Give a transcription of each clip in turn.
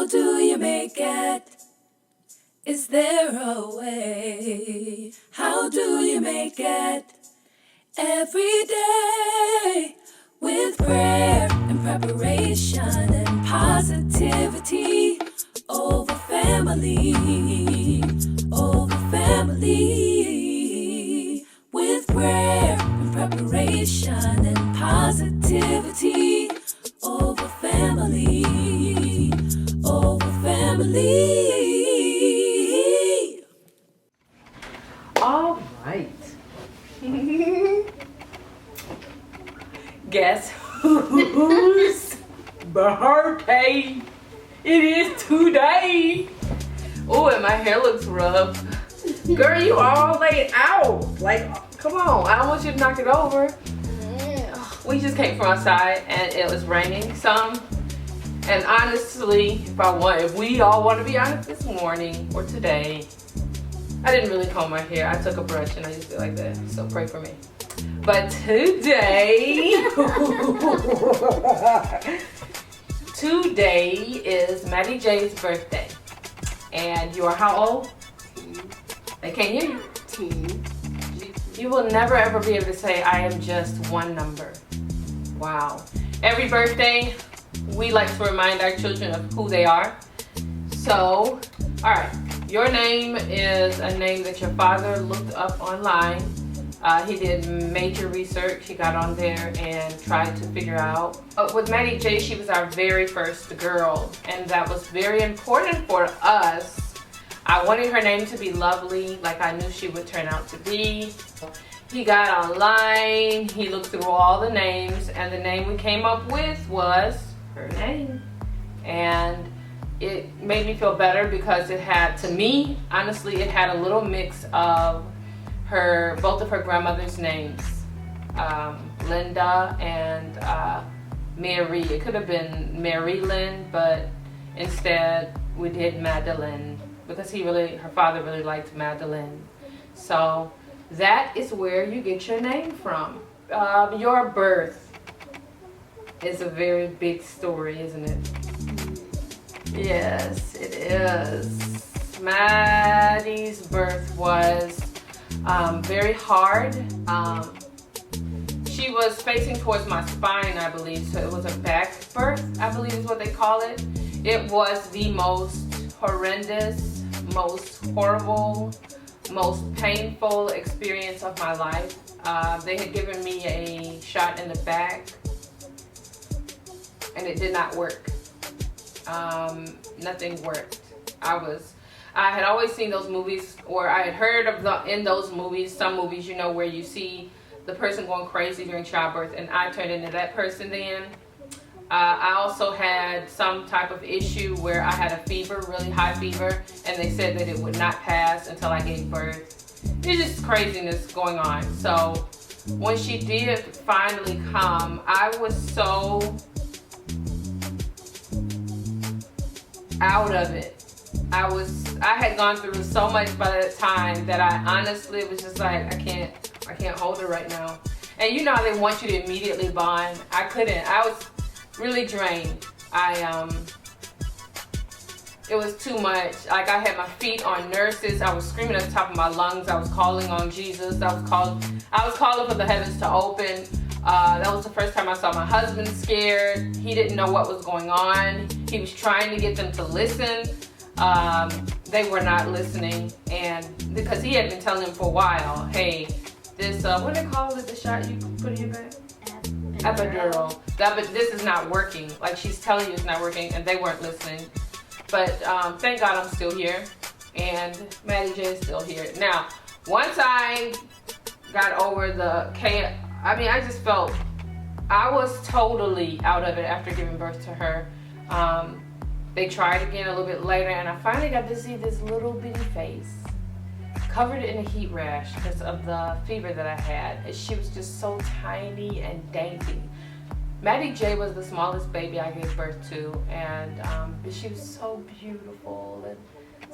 How do you make it? Is there a way? How do you make it? Every day with prayer and preparation and positivity over family, over family. With prayer and preparation and positivity over family, over family. All right. Guess whose birthday it is today? Oh, and my hair looks rough. Girl, you all laid out. Like, come on. I don't want you to knock it over. We just came from outside and it was raining some. And honestly, if we all want to be honest this morning or today, I didn't really comb my hair. I took a brush and I just did like that. So pray for me. But today, today is Madi J's birthday. And you are how old? 10. I can't hear you. 10. You will never ever be able to say I am just one number. Wow. Every birthday, we like to remind our children of who they are. So, all right. Your name is a name that your father looked up online. He did major research. He got on there and tried to figure out. With Madi J, she was our very first girl, and that was very important for us. I wanted her name to be lovely, like I knew she would turn out to be. He got online, he looked through all the names, and the name we came up with was her name. And it made me feel better because it had, to me, honestly, it had a little mix of both of her grandmother's names, Linda and Mary. It could have been Mary Lynn, but instead we did Madeline because her father really liked Madeline. So that is where you get your name from. Your birth is a very big story, isn't it? Yes, it is. Madi's birth was very hard. She was facing towards my spine, I believe, so it was a back birth, I believe is what they call it. It was the most horrendous, most horrible, most painful experience of my life. They had given me a shot in the back and it did not work. Nothing worked. I had always seen those movies, or I had heard of in those movies, some movies, you know, where you see the person going crazy during childbirth, and I turned into that person then. I also had some type of issue where I had a fever, really high fever, and they said that it would not pass until I gave birth. It's just craziness going on. So when she did finally come, I was so out of it. I had gone through so much by that time that I honestly was just like, I can't hold her right now. And you know how they want you to immediately bond. I couldn't. I was really drained. It was too much. Like, I had my feet on nurses. I was screaming at the top of my lungs. I was calling on Jesus. I was calling for the heavens to open. That was the first time I saw my husband scared. He didn't know what was going on. He was trying to get them to listen. They were not listening, and because he had been telling them for a while, hey, this, what do they call it, the shot you put in your back? Epidural. This is not working. Like, she's telling you it's not working, and they weren't listening. But thank God I'm still here, and Madi J is still here. Now, once I got over the chaos, I just felt I was totally out of it after giving birth to her. They tried again a little bit later, and I finally got to see this little bitty face covered in a heat rash because of the fever that I had. And she was just so tiny and dainty. Madi J was the smallest baby I gave birth to, and she was so beautiful and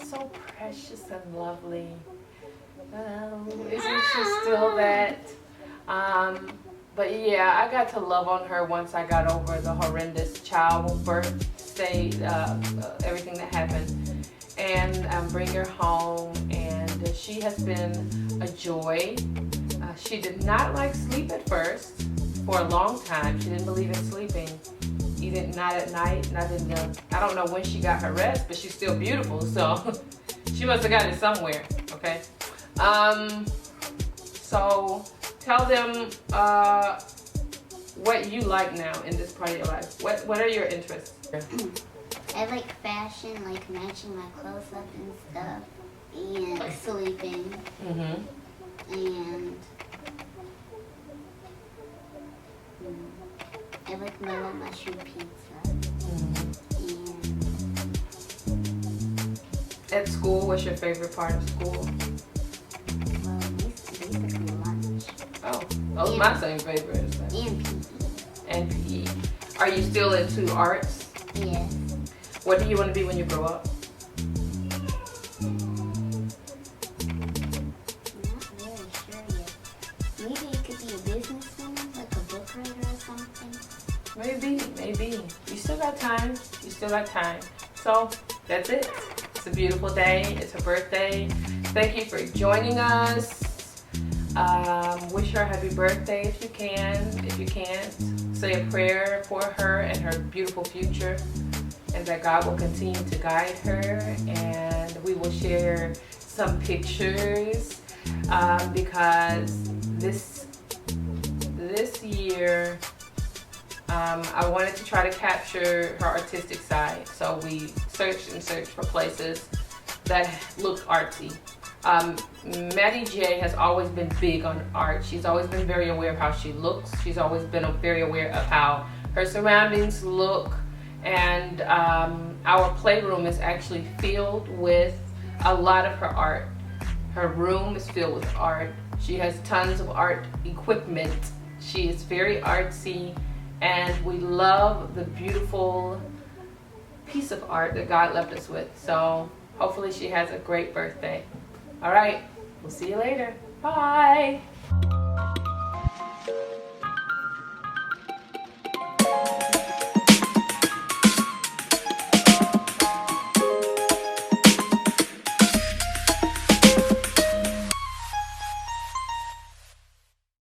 so precious and lovely. Isn't she still that? But yeah, I got to love on her once I got over the horrendous childbirth say everything that happened, and bring her home. And she has been a joy. She did not like sleep at first for a long time. She didn't believe in sleeping, even not at night, not in the, I don't know when she got her rest, but she's still beautiful, so she must have got it somewhere, okay? So tell them what you like now in this part of your life. What are your interests? I like fashion, like matching my clothes up and stuff, and sleeping, and I like mellow mushroom pizza. And At school, what's your favorite part of school? well, basically lunch. Oh, those are my same favorites. And PE. And PE. Are you still into arts? Yes. What do you want to be when you grow up? Not really sure yet. Maybe it could be a businesswoman, like a book writer or something. Maybe. You still got time. So that's it. It's a beautiful day. It's her birthday. Thank you for joining us. Wish her a happy birthday if you can. If you can't, say a prayer for her and her beautiful future, and that God will continue to guide her. And we will share some pictures because this year I wanted to try to capture her artistic side. So we searched for places that looked artsy. Madi J has always been big on art. She's always been very aware of how she looks. She's always been very aware of how her surroundings look. And our playroom is actually filled with a lot of her art. Her room is filled with art. She has tons of art equipment. She is very artsy, and we love the beautiful piece of art that God left us with. So hopefully she has a great birthday. All right, we'll see you later. Bye.